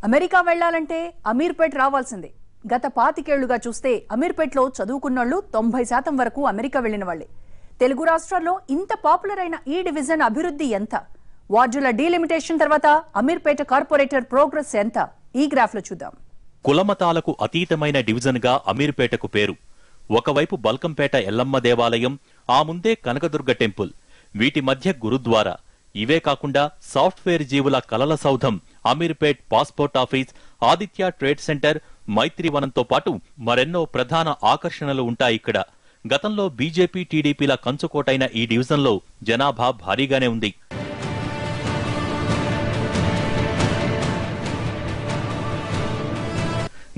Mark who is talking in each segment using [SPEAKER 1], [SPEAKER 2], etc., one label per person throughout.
[SPEAKER 1] America వెళ్లాలంటే అమీర్పేట్ రావాల్సిందే. గత 25 ఏళ్లుగా చూస్తే అమీర్పేట్లో చదువుకున్నోళ్లు 90% వరకు అమెరికా వెళ్లిన వాళ్లే. తెలుగు రాష్ట్రాల్లో ఇంత పాపులర్ అయిన ఈ డివిజన్ అభివృద్ధి ఎంత? వార్డుల డీలిమిటేషన్ తర్వాత అమీర్పేట కార్పొరేటర్ ప్రోగ్రెస్ ఎంత? ఈ గ్రాఫ్ లో చూద్దాం.
[SPEAKER 2] కులమతాలకు అతీతమైన డివిజన్ గా అమీర్పేటకు పేరు. ఒకవైపు బల్కంపేట ఎల్లమ్మ దేవాలయం, ఆ ముందే కనకదుర్గ టెంపుల్, వీటి మధ్య గురుద్వారా. ఇవే కాకుండా సాఫ్ట్వేర్ జీవుల కలల సౌధం Ameerpet passport office, Aditya trade center, మైత్రివనంతో పాటు మరెన్నో ప్రధాన ఆకర్షణలు ఉంటాయిక్కడ. గతంలో బీజేపీ టీడీపీల కంచుకోటైన ఈ డివిజన్లో జనాభా భారీగానే ఉంది.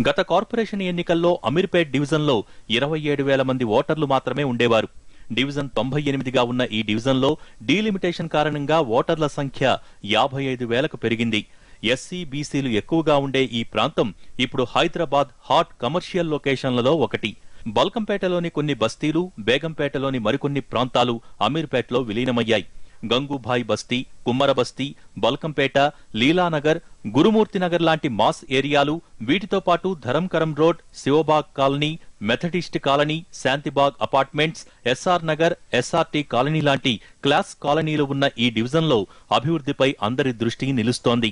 [SPEAKER 2] గత కార్పొరేషన్ ఎన్నికల్లో అమీర్పేట్ డివిజన్లో 27,000 మంది ఓటర్లు మాత్రమే ఉండేవారు. డివిజన్ 98గా ఉన్న ఈ డివిజన్లో డీలిమిటేషన్ కారణంగా ఓటర్ల సంఖ్య 55,000కు పెరిగింది. ఎస్సీ బీసీలు ఎక్కువగా ఉండే ఈ ప్రాంతం ఇప్పుడు హైదరాబాద్ హాట్ కమర్షియల్ లొకేషన్లలో ఒకటి. బల్కంపేటలోని కొన్ని బస్తీలు, బేగంపేటలోని మరికొన్ని ప్రాంతాలు అమీర్పేట్లో విలీనమయ్యాయి. గంగూభాయ్ బస్తీ, కుమ్మర బస్తీ, బల్కంపేట, లీలానగర్, గురుమూర్తినగర్ లాంటి మాస్ ఏరియాలు, వీటితో పాటు Dharamkaram road, Shivbagh colony, Methodist colony, Shantibagh apartments, SR Nagar, SRT colony లాంటి క్లాస్ కాలనీలు ఉన్న ఈ డివిజన్లో అభివృద్ధిపై అందరి దృష్టి నిలుస్తోంది.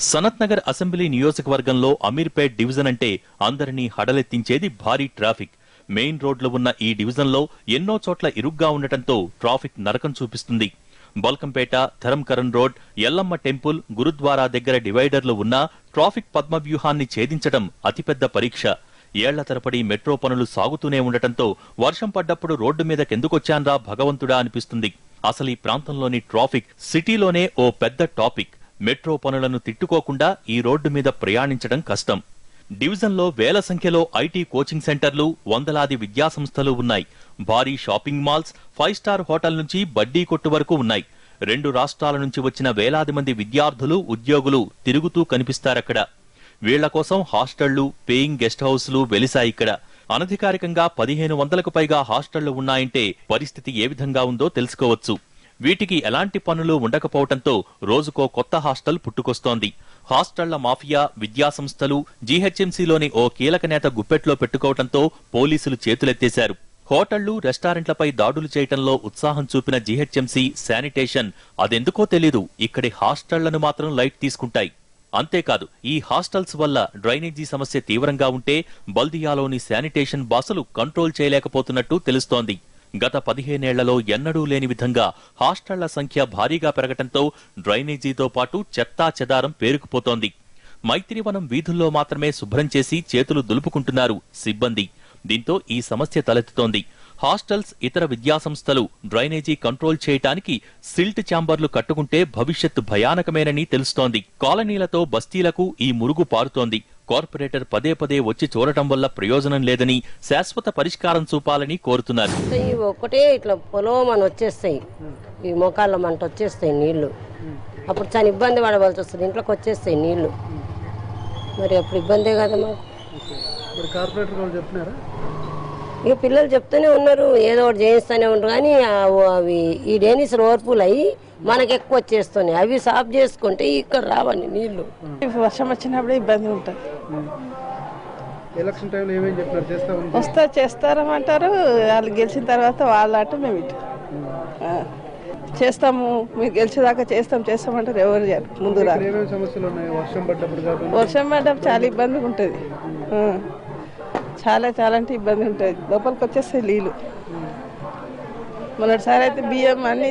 [SPEAKER 2] సనత్ నగర్ అసెంబ్లీ నియోజకవర్గంలో అమీర్పేట్ డివిజన్ అంటే అందరినీ హడలెత్తించేది భారీ ట్రాఫిక్. మెయిన్ రోడ్లు ఉన్న ఈ డివిజన్లో ఎన్నో చోట్ల ఇరుగ్గా ఉండటంతో ట్రాఫిక్ నరకం చూపిస్తుంది. బల్కంపేట, ధరంకరం రోడ్, ఎల్లమ్మ టెంపుల్, గురుద్వారా దగ్గర డివైడర్లు ఉన్నా ట్రాఫిక్ పద్మవ్యూహాన్ని ఛేదించడం అతిపెద్ద పరీక్ష. ఏళ్ల తరబడి మెట్రో పనులు సాగుతూనే ఉండటంతో వర్షం పడ్డప్పుడు రోడ్డు మీదకెందుకొచ్చాన్రా భగవంతుడా అనిపిస్తుంది. అసలు ఈ ప్రాంతంలోని ట్రాఫిక్ సిటీలోనే ఓ పెద్ద టాపిక్. మెట్రో పనులను తిట్టుకోకుండా ఈ రోడ్డు మీద ప్రయాణించడం కష్టం. డివిజన్లో వేల సంఖ్యలో ఐటీ కోచింగ్ సెంటర్లు, వందలాది విద్యాసంస్థలు ఉన్నాయి. భారీ షాపింగ్ మాల్స్, 5 స్టార్ హోటల్ నుంచి బడ్డీ కొట్టు వరకు ఉన్నాయి. 2 రాష్ట్రాల నుంచి వచ్చిన వేలాది మంది విద్యార్థులు, ఉద్యోగులు తిరుగుతూ కనిపిస్తారక్కడ. వీళ్ల కోసం హాస్టళ్లు, పేయింగ్ గెస్ట్ హౌస్లు వెలిశాయిక్కడ. అనధికారికంగా 1500కు పైగా హాస్టళ్లు ఉన్నాయంటే పరిస్థితి ఏ విధంగా ఉందో తెలుసుకోవచ్చు. వీటికి ఎలాంటి పనులు ఉండకపోవడంతో రోజుకో కొత్త హాస్టల్ పుట్టుకొస్తోంది. హాస్టళ్ల మాఫియా, విద్యాసంస్థలు, జీహెచ్ఎంసీలోని ఓ కీలక నేత గుప్పెట్లో పెట్టుకోవడంతో పోలీసులు చేతులెత్తేశారు. హోటళ్లు, రెస్టారెంట్లపై దాడులు చేయటంలో ఉత్సాహం చూపిన జీహెచ్ఎంసీ, శానిటేషన్ అదెందుకో తెలీదు ఇక్కడి హాస్టళ్లను మాత్రం లైట్ తీసుకుంటాయి. అంతేకాదు, ఈ హాస్టల్స్ వల్ల డ్రైనేజీ సమస్య తీవ్రంగా ఉంటే బల్దియాలోని శానిటేషన్ బాసులు కంట్రోల్ చేయలేకపోతున్నట్టు తెలుస్తోంది. గత 15 ఏళ్లలో ఎన్నడూ లేని విధంగా హాస్టళ్ల సంఖ్య భారీగా పెరగటంతో డ్రైనేజీతో పాటు చెత్తా చెదారం పేరుకుపోతోంది. మైత్రివనం వీధుల్లో మాత్రమే శుభ్రం చేసి చేతులు దులుపుకుంటున్నారు సిబ్బంది. దీంతో ఈ సమస్య తలెత్తుతోంది. హాస్టల్స్, ఇతర విద్యాసంస్థలు డ్రైనేజీ కంట్రోల్ చేయటానికి సిల్ట్ ఛాంబర్లు కట్టుకుంటే భవిష్యత్తు భయానకమేనని తెలుస్తోంది. కాలనీలతో బస్తీలకు ఈ మురుగు పారుతోంది. కార్పొరేటర్ పదే పదే వచ్చి చూడటం వల్ల ప్రయోజనం లేదని, శాశ్వత పరిష్కారం చూపాలని కోరుతున్నారు.
[SPEAKER 3] ఒకటే ఇట్లా పొలం వచ్చేస్తాయి, ఈ మోకాళ్ళ మంట వచ్చేస్తాయి నీళ్లు. అప్పుడు చాలా ఇబ్బంది పడవలసి వస్తుంది, ఇంట్లోకి వచ్చేస్తాయి నీళ్లు. మరి అప్పుడు ఇబ్బందే కదా మాకు. ఇక పిల్లలు చెప్తూనే ఉన్నారు, ఏదో ఒకటి చేయిస్తూనే ఉంటారు. కానీ అవి ఈ డేనిస్ ఓర్పులు అయ్యి మనకు ఎక్కువ వచ్చేస్తున్నాయి. అవి సాఫ్ చేసుకుంటే ఇక్కడ రావండి నీళ్లు.
[SPEAKER 4] వర్షం వచ్చినప్పుడు ఇబ్బంది ఉంటుంది.
[SPEAKER 5] ఎలక్షన్ టైంలో ఏమేం చెప్తున్నారు?
[SPEAKER 4] చేస్తారమంటారు. వాళ్ళు గెలిచిన తర్వాత వాళ్ళంటే మేము ఇటు చేస్తాము, మీరు గెలిచేదాకా చేస్తామంటారు. ఎవరు ముందు
[SPEAKER 5] సమస్యలు ఉన్నాయి?
[SPEAKER 4] వర్షం పడ్డప్పుడు చాలా ఇబ్బందిగా ఉంటుంది. చాలా అంటే ఇబ్బంది ఉంటుంది. లోపలికి వచ్చేస్తాయి నీళ్ళు. మొన్నటిసారి అయితే బియ్యం అన్నీ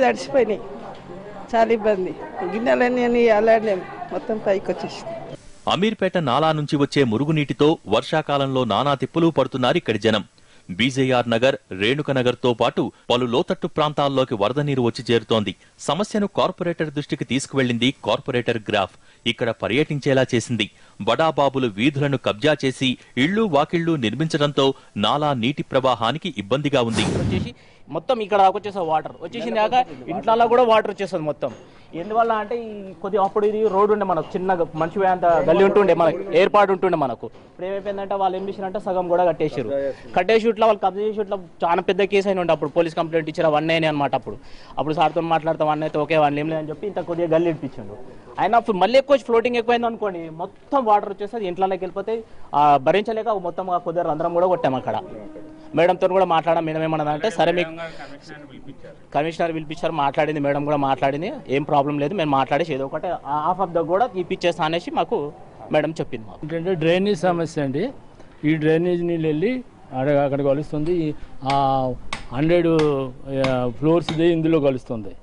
[SPEAKER 4] తడిసిపోయినాయి. చాలా ఇబ్బంది. గిన్నెలన్నీ అలానే మొత్తం పైకి వచ్చేసి.
[SPEAKER 2] అమీర్పేట నాలా నుంచి వచ్చే మురుగునీటితో వర్షాకాలంలో నానా తిప్పులు పడుతున్నారు ఇక్కడి జనం. బీజేఆర్ నగర్, రేణుకనగర్ తో పాటు పలు లోతట్టు ప్రాంతాల్లోకి వరద నీరు వచ్చి చేరుతోంది. సమస్యను కార్పొరేటర్ దృష్టికి తీసుకువెళ్లింది కార్పొరేటర్ గ్రాఫ్. ఇక్కడ పర్యటించేలా చేసింది. బడాబాబులు వీధులను కబ్జా చేసి ఇళ్లు వాకిళ్లు నిర్మించడంతో నాలా నీటి ప్రవాహానికి ఇబ్బందిగా ఉంది.
[SPEAKER 6] మొత్తం ఇక్కడ దాకా వచ్చేస్తుంది వాటర్ వచ్చేసిన దాకా ఇంట్లో కూడా వాటర్ వచ్చేస్తుంది మొత్తం. ఎందువల్ల అంటే ఈ కొద్దిగా అప్పుడు ఇది రోడ్డు ఉండే మనకు చిన్నగా మంచి అంత గల్లీ ఉంటుండే మనకు ఏర్పాటు ఉంటుండే మనకు. ఇప్పుడు ఏమైపోయిందంటే వాళ్ళు ఏం చేసినారంటే సగం కూడా కట్టేసారు. కట్టేసి ఇట్లా వాళ్ళు కబ్జా చేసి ఇట్లా చాలా పెద్ద కేసు అయిన ఉండే. అప్పుడు పోలీస్ కంప్లైంట్ ఇచ్చారు 1 అనమాట. అప్పుడు సార్తో మాట్లాడతాం 1 అయితే ఓకే 1 ఏం లేదని చెప్పి ఇంత కొద్దిగా గల్లీ ఇప్పించాడు. అయినా మళ్ళీ ఎక్కువ ఫ్లోటింగ్ ఎక్కువైంది అనుకోండి, మొత్తం వాటర్ వచ్చేస్తుంది ఇంట్లోకి వెళ్ళిపోతాయి. భరించలేక మొత్తం కొద్దిగా రంధ్రం కూడా కొట్టాము అక్కడ. మేడంతో కూడా మాట్లాడాం. మేడం ఏమన్నది అంటే సరే మీకు కమిషనర్ పిలిపించారు, మాట్లాడింది మేడం కూడా మాట్లాడింది, ఏం ప్రాబ్లం లేదు మేము మాట్లాడేసి ఏదో ఒకటి హాఫ్ ఆఫ్ ద కూడా ఇప్పించేస్తా అనేసి మాకు మేడం చెప్పింది. మాకు
[SPEAKER 7] ఏంటంటే డ్రైనేజ్ సమస్య అండి. ఈ డ్రైనేజ్ నీళ్ళు వెళ్ళి అక్కడ కలుస్తుంది. 100 ఫ్లోర్స్ది ఇందులో కలుస్తుంది.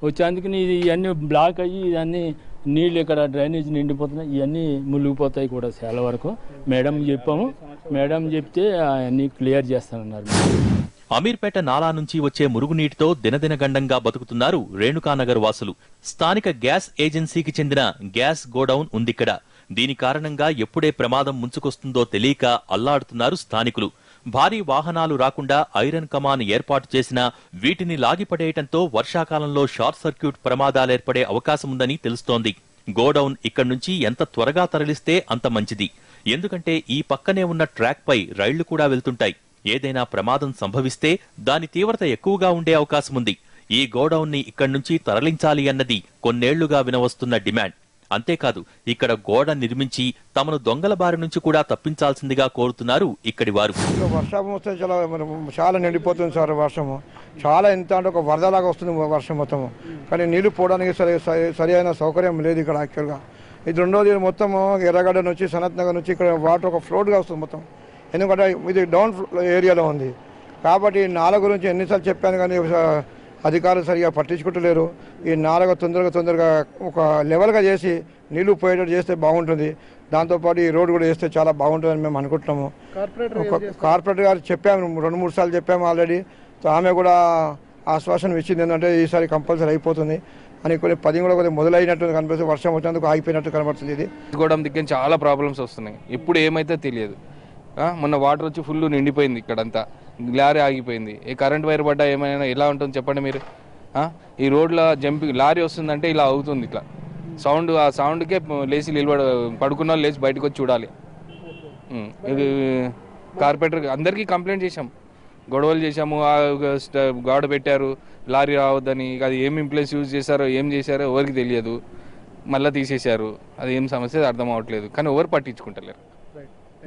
[SPEAKER 7] వచ్చేందుకు ఇవన్నీ బ్లాక్ అయ్యి ఇవన్నీ నీళ్ళు ఇక్కడ డ్రైనేజ్ నిండిపోతున్నాయి. ఇవన్నీ మునిగిపోతాయి కూడా చాలా వరకు. మేడం చెప్పాము, మేడం చెప్తే అన్నీ క్లియర్ చేస్తానన్నారు.
[SPEAKER 2] అమీర్పేట నాలా నుంచి వచ్చే మురుగునీటితో దినదినగండంగా బతుకుతున్నారు రేణుకానగర్ వాసులు. స్థానిక గ్యాస్ ఏజెన్సీకి చెందిన గ్యాస్ గోడౌన్ ఉందిక్కడ. దీని కారణంగా ఎప్పుడే ప్రమాదం ముంచుకొస్తుందో తెలియక అల్లాడుతున్నారు స్థానికులు. భారీ వాహనాలు రాకుండా ఐరన్ కమాన్ ఏర్పాటు చేసినా వీటిని లాగిపడేయటంతో వర్షాకాలంలో షార్ట్ సర్క్యూట్ ప్రమాదాలేర్పడే అవకాశముందని తెలుస్తోంది. గోడౌన్ ఇక్కడి నుంచి ఎంత త్వరగా తరలిస్తే అంత మంచిది. ఎందుకంటే ఈ పక్కనే ఉన్న ట్రాక్ పై రైళ్లు కూడా వెళ్తుంటాయి. ఏదైనా ప్రమాదం సంభవిస్తే దాని తీవ్రత ఎక్కువగా ఉండే అవకాశముంది. ఈ గోడౌన్ ని ఇక్కడి నుంచి తరలించాలి అన్నది కొన్నేళ్లుగా వినవస్తున్న డిమాండ్. అంతేకాదు ఇక్కడ గోడ నిర్మించి తమను దొంగల బారి నుంచి కూడా తప్పించాల్సిందిగా కోరుతున్నారు ఇక్కడి వారు.
[SPEAKER 8] వర్షం వస్తే చాలా నిండిపోతుంది సార్. వర్షము చాలా ఎంత అంటే ఒక వరదలాగా వస్తుంది వర్షం మొత్తము. కానీ నీళ్లు పోవడానికి సరి అయిన సౌకర్యం లేదు ఇక్కడ యాక్చువల్గా. ఇది రెండోది మొత్తము ఎర్రగడ్డ నుంచి సనత్ నగర్ నుంచి ఇక్కడ వాటర్ ఒక ఫ్లోట్గా వస్తుంది మొత్తం. ఎందుకంటే ఇది డౌన్ ఏరియాలో ఉంది కాబట్టి నాల గురించి ఎన్నిసార్లు చెప్పాను కానీ అధికారులు సరిగా పట్టించుకుంటలేరు. ఈ నాలుగు తొందరగా ఒక లెవెల్గా చేసి నీళ్లు పోయేటట్టు చేస్తే బాగుంటుంది. దాంతోపాటు ఈ రోడ్డు కూడా వేస్తే చాలా బాగుంటుందని మేము అనుకుంటున్నాము. కార్పొరేటర్ గారు చెప్పాము, 2-3 సార్లు చెప్పాము ఆల్రెడీ. ఆమె కూడా ఆశ్వాసన ఇచ్చింది ఏంటంటే ఈసారి కంపల్సరీ అయిపోతుంది అని. కొన్ని 10 కూడా కొద్దిగా మొదలైనట్టు కనిపిస్తుంది. వర్షం వచ్చినందుకు ఆగిపోయినట్టు కనబడుతుంది. ఇది
[SPEAKER 9] గోడం దిగ్గర చాలా ప్రాబ్లమ్స్ వస్తున్నాయి. ఎప్పుడు ఏమైతే తెలియదు. మొన్న వాటర్ వచ్చి ఫుల్ నిండిపోయింది ఇక్కడంతా. లారీ ఆగిపోయింది. ఏ కరెంట్ వైర్ పడ్డా ఏమైనా ఎలా ఉంటుంది చెప్పండి మీరు. ఈ రోడ్లో లారీ వస్తుందంటే ఇలా అవుతుంది. ఇట్లా సౌండ్, ఆ సౌండ్కే లేచి పడుకున్న వాళ్ళు లేచి బయటకు వచ్చి చూడాలి. ఇది కార్పొరేటర్ అందరికీ కంప్లైంట్ చేశాం, గొడవలు చేశాము. గోడ పెట్టారు లారీ రావద్దని. అది ఏం ఇంప్లేస్ యూజ్ చేశారో ఏం చేశారో ఎవరికి తెలియదు. మళ్ళీ తీసేశారు. అది ఏం సమస్య అర్థం అవ్వట్లేదు. కానీ ఎవరు పట్టించుకుంటలేరు.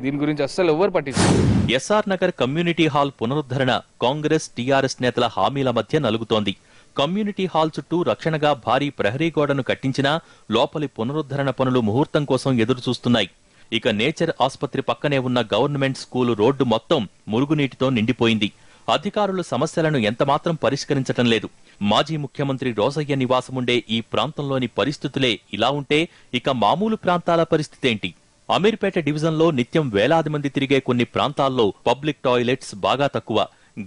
[SPEAKER 9] దీని గురించి అస్సలు ఎవరు పట్టించారు.
[SPEAKER 2] ఎస్ఆర్ నగర్ కమ్యూనిటీ హాల్ పునరుద్ధరణ కాంగ్రెస్ టీఆర్ఎస్ నేతల హామీల మధ్య నలుగుతోంది. కమ్యూనిటీ హాల్ చుట్టూ రక్షణగా భారీ ప్రహరీ గోడను కట్టించినా లోపలి పునరుద్ధరణ పనులు ముహూర్తం కోసం ఎదురుచూస్తున్నాయి. ఇక నేచర్ ఆసుపత్రి పక్కనే ఉన్న గవర్నమెంట్ స్కూలు రోడ్డు మొత్తం మురుగునీటితో నిండిపోయింది. అధికారులు సమస్యలను ఎంతమాత్రం పరిష్కరించటం లేదు. మాజీ ముఖ్యమంత్రి రోజయ్య నివాసముండే ఈ ప్రాంతంలోని పరిస్థితులే ఇలా ఉంటే ఇక మామూలు ప్రాంతాల పరిస్థితేంటి? అమీర్పేట డివిజన్లో నిత్యం వేలాది మంది తిరిగే కొన్ని ప్రాంతాల్లో పబ్లిక్ టాయిలెట్స్ బాగా తక్కువ.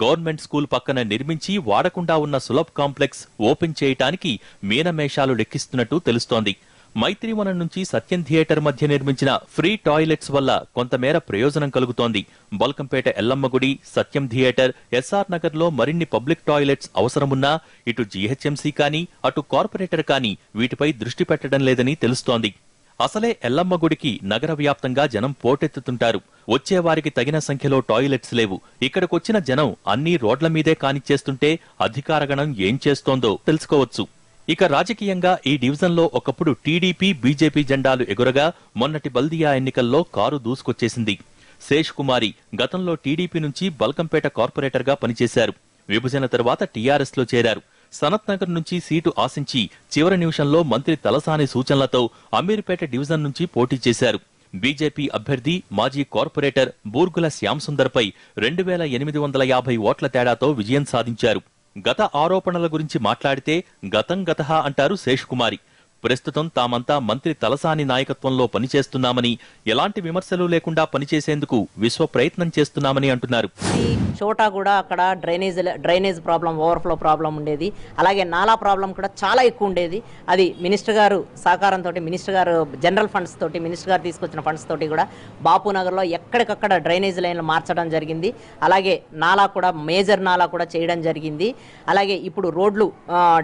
[SPEAKER 2] గవర్నమెంట్ స్కూల్ పక్కన నిర్మించి వాడకుండా ఉన్న సులభ్ కాంప్లెక్స్ ఓపెన్ చేయటానికి మీనమేషాలు లెక్కిస్తున్నట్టు తెలుస్తోంది. మైత్రివనం నుంచి సత్యం థియేటర్ మధ్య నిర్మించిన ఫ్రీ టాయిలెట్స్ వల్ల కొంతమేర ప్రయోజనం కలుగుతోంది. బల్కంపేట ఎల్లమ్మ గుడి, సత్యం థియేటర్, ఎస్ఆర్ నగర్ లో మరిన్ని పబ్లిక్ టాయిలెట్స్ అవసరమున్నా ఇటు జీహెచ్ఎంసీ కానీ అటు కార్పొరేటర్ కానీ వీటిపై దృష్టి పెట్టడం లేదని తెలుస్తోంది. అసలే ఎల్లమ్మ గుడికి నగర వ్యాప్తంగా జనం పోటెత్తుతుంటారు. వచ్చేవారికి తగిన సంఖ్యలో టాయిలెట్స్ లేవు. ఇక్కడికొచ్చిన జనం అన్నీ రోడ్ల మీదే కానిచ్చేస్తుంటే అధికారగణం ఏం చేస్తోందో తెలుసుకోవచ్చు. ఇక రాజకీయంగా ఈ డివిజన్లో ఒకప్పుడు టీడీపీ, బీజేపీ జెండాలు ఎగురగా మొన్నటి బల్దియా ఎన్నికల్లో కారు దూసుకొచ్చేసింది. శేష్ కుమారి గతంలో టీడీపీ నుంచి బల్కంపేట కార్పొరేటర్గా పనిచేశారు. విభజన తర్వాత టీఆర్ఎస్ లో చేరారు. సనత్ నగర్ నుంచి సీటు ఆశించి చివరి నిమిషంలో మంత్రి తలసాని సూచనలతో అమీర్పేట డివిజన్ నుంచి పోటీ చేశారు. బీజేపీ అభ్యర్థి మాజీ కార్పొరేటర్ బూర్గుల శ్యాంసుందర్పై 2850 ఓట్ల తేడాతో విజయం సాధించారు. గత ఆరోపణల గురించి మాట్లాడితే గతం గతహ అంటారు శేష్ కుమారి. ప్రస్తుతం తామంతా మంత్రి తలసాని నాయకత్వంలో పనిచేస్తున్నామని, ఎలాంటి విమర్శలు లేకుండా పనిచేసేందుకు విశ్వ ప్రయత్నం చేస్తున్నామని అంటున్నారు.
[SPEAKER 10] చోటా కూడా అక్కడ డ్రైనేజ్ ప్రాబ్లం, ఓవర్ఫ్లో ప్రాబ్లం ఉండేది. అలాగే నాలా ప్రాబ్లం కూడా చాలా ఎక్కువ ఉండేది. అది మినిస్టర్ గారు సహకారంతో, మినిస్టర్ గారు జనరల్ ఫండ్స్ తోటి, మినిస్టర్ గారు తీసుకొచ్చిన ఫండ్స్ తోటి కూడా బాపు నగర్లో ఎక్కడికక్కడ డ్రైనేజ్ లైన్లు మార్చడం జరిగింది. అలాగే నాలా కూడా, మేజర్ నాలా కూడా చేయడం జరిగింది. అలాగే ఇప్పుడు రోడ్లు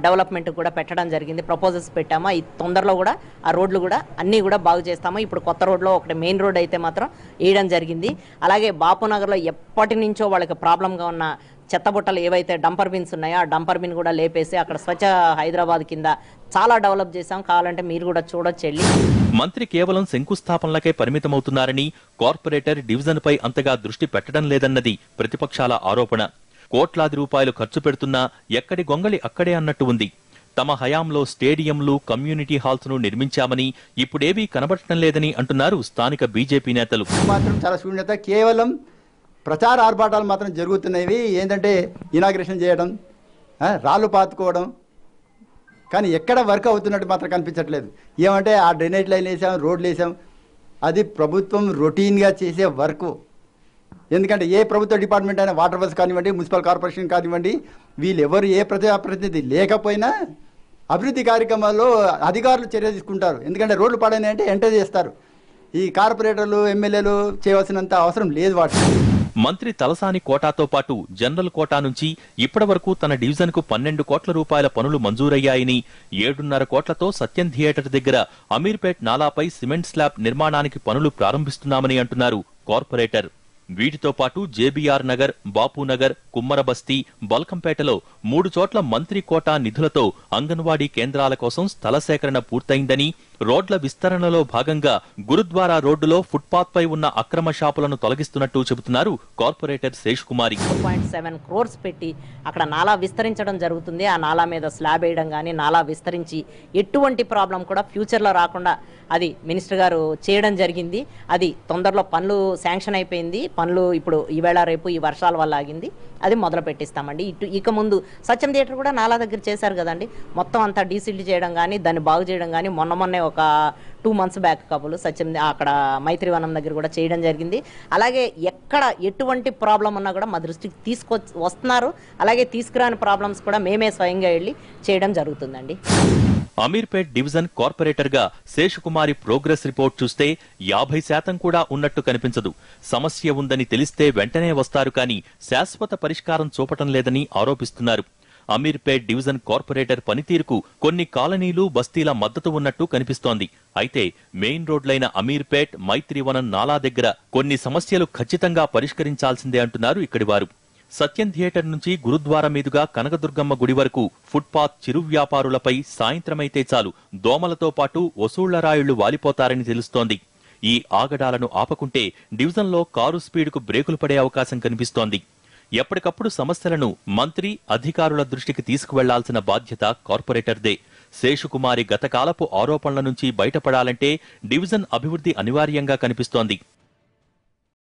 [SPEAKER 10] డెవలప్మెంట్ కూడా పెట్టడం జరిగింది. ప్రపోజల్స్ పెట్టాము. ఈ తొందరలో కూడా ఆ రోడ్లు కూడా అన్నీ కూడా బాగు చేస్తాము. ఇప్పుడు కొత్త రోడ్లో ఒకటి మెయిన్ రోడ్ అయితే మాత్రం వేయడం జరిగింది. అలాగే బాపు నగర్లో ఎప్పటి నుంచో వాళ్ళకి ప్రాబ్లంగా ఉన్న చెత్తబుట్టలు ఏవైతే డంపర్ బిన్స్ ఉన్నాయో ఆ డంపర్ బిన్ కూడా లేపేసి అక్కడ స్వచ్ఛ హైదరాబాద్ కింద చాలా డెవలప్ చేశాం. కావాలంటే మీరు కూడా చూడొచ్చు.
[SPEAKER 2] మంత్రి కేవలం శంకుస్థాపనలకే పరిమితమవుతున్నారని, కార్పొరేటర్ డివిజన్ పై అంతగా దృష్టి పెట్టడం లేదన్నది ప్రతిపక్షాల ఆరోపణ. కోట్లాది రూపాయలు ఖర్చు పెడుతున్నా ఎక్కడి గొంగళి అక్కడే అన్నట్టు ఉంది. తమ హయాంలో స్టేడియంలు, కమ్యూనిటీ హాల్స్ ను నిర్మించామని, ఇప్పుడేవీ కనబడటం లేదని అంటున్నారు స్థానిక బీజేపీ నేతలు.
[SPEAKER 11] మాత్రం చాలా శూన్యత, కేవలం ప్రచార ఆర్భాటాలు మాత్రం జరుగుతున్నవి. ఏంటంటే ఇనాగ్రేషన్ చేయడం, రాళ్ళు పాతుకోవడం, కానీ ఎక్కడ వర్క్ అవుతున్నట్టు మాత్రం కనిపించట్లేదు. ఏమంటే ఆ డ్రైనేజ్ లైన్ వేసాం, రోడ్లు వేసాం, అది ప్రభుత్వం రొటీన్గా చేసే వర్క్. ఎందుకంటే ఏ ప్రభుత్వ డిపార్ట్మెంట్ అయినా, వాటర్ వర్క్స్ కానివ్వండి, మున్సిపల్ కార్పొరేషన్ కానివ్వండి, వీళ్ళెవరు ఏ ప్రజాప్రతినిధి లేకపోయినా అభివృద్ధి కార్యక్రమాల్లో అధికారులు చర్య తీసుకుంటారు. ఎందుకంటే రోడ్లు పడని ఎంటర్ చేస్తారు. ఈ కార్పొరేటర్లు, ఎమ్మెల్యేలు చేయవలసినంత అవసరం లేదు వాటి.
[SPEAKER 2] మంత్రి తలసాని కోటాతో పాటు జనరల్ కోటా నుంచి ఇప్పటి వరకు తన డివిజన్ కు 12 కోట్ల రూపాయల పనులు మంజూరయ్యాయని, 7.5 కోట్లతో సత్యం థియేటర్ దగ్గర అమీర్పేట్ నాలాపై సిమెంట్ స్లాబ్ నిర్మాణానికి పనులు ప్రారంభిస్తున్నామని అంటున్నారు కార్పొరేటర్. వీటితో పాటు జేబీఆర్ నగర్, బాపునగర్, కుమ్మరబస్తీ, బల్కంపేటలో 3 చోట్ల మంత్రి కోటా నిధులతో అంగన్వాడీ కేంద్రాల కోసం స్థల సేకరణ పూర్తయిందని, రోడ్ల విస్తరణలో భాగంగా గురుద్వారా రోడ్డులో ఫుట్పాత్ పై ఉన్న అక్రమ షాపులను తొలగిస్తున్నట్టు చెబుతున్నారు కార్పొరేటర్ శేష్ కుమారి.
[SPEAKER 10] 4.7 crores పెట్టి అక్కడ నాలా విస్తరించడం జరుగుతుంది. ఆ నాలా మీద స్లాబ్ వేయడం కానీ, నాలా విస్తరించి ఎటువంటి ప్రాబ్లం కూడా ఫ్యూచర్లో రాకుండా అది మినిస్టర్ గారు చేయడం జరిగింది. అది తొందరలో పనులు శాంక్షన్ అయిపోయింది. పనులు ఇప్పుడు ఈవేళ రేపు ఈ వర్షాల వల్ల ఆగింది. అది మొదలు పెట్టిస్తామండి. ఇక ముందు సత్యం థియేటర్ కూడా నాలా దగ్గర చేశారు కదండి. మొత్తం అంతా డీసిల్డ్ చేయడం కానీ, దాన్ని బాగు చేయడం కానీ మొన్నే ఒక 2 months బ్యాక్ కబులు సత్యం అక్కడ మైత్రివనం దగ్గర కూడా చేయడం జరిగింది. అలాగే ఎక్కడ ఎటువంటి ప్రాబ్లం ఉన్నా కూడా మా దృష్టికి వస్తున్నారు. అలాగే తీసుకురాని ప్రాబ్లమ్స్ కూడా మేమే స్వయంగా వెళ్ళి చేయడం జరుగుతుందండి.
[SPEAKER 2] అమీర్పేట్ డివిజన్ కార్పొరేటర్ గా శేషకుమారి ప్రోగ్రెస్ రిపోర్ట్ చూస్తే 50% కూడా ఉన్నట్టు కనిపించదు. సమస్య ఉందని తెలిస్తే వెంటనే వస్తారు కానీ శాశ్వత పరిష్కారం చూపటం లేదని ఆరోపిస్తున్నారు. అమీర్పేట్ డివిజన్ కార్పొరేటర్ పనితీరుకు కొన్ని కాలనీలు, బస్తీల మద్దతు ఉన్నట్టు కనిపిస్తోంది. అయితే మెయిన్ రోడ్లైన అమీర్పేట్, మైత్రివనం నాలా దగ్గర కొన్ని సమస్యలు ఖచ్చితంగా పరిష్కరించాల్సిందే అంటున్నారు ఇక్కడి వారు. సత్యం థియేటర్ నుంచి గురుద్వారా మీదుగా కనకదుర్గమ్మ గుడి వరకు ఫుట్పాత్ చిరు వ్యాపారులపై సాయంత్రమైతే చాలు దోమలతో పాటు వసూళ్లరాయుళ్లు వాలిపోతారని తెలుస్తోంది. ఈ ఆగడాలను ఆపకుంటే డివిజన్లో కారు స్పీడుకు బ్రేకులు పడే అవకాశం కనిపిస్తోంది. ఎప్పటికప్పుడు సమస్యలను మంత్రి, అధికారుల దృష్టికి తీసుకువెళ్లాల్సిన బాధ్యత కార్పొరేటర్దే. శేషకుమారి గతకాలపు ఆరోపణల నుంచి బయటపడాలంటే డివిజన్ అభివృద్ధి అనివార్యంగా కనిపిస్తోంది.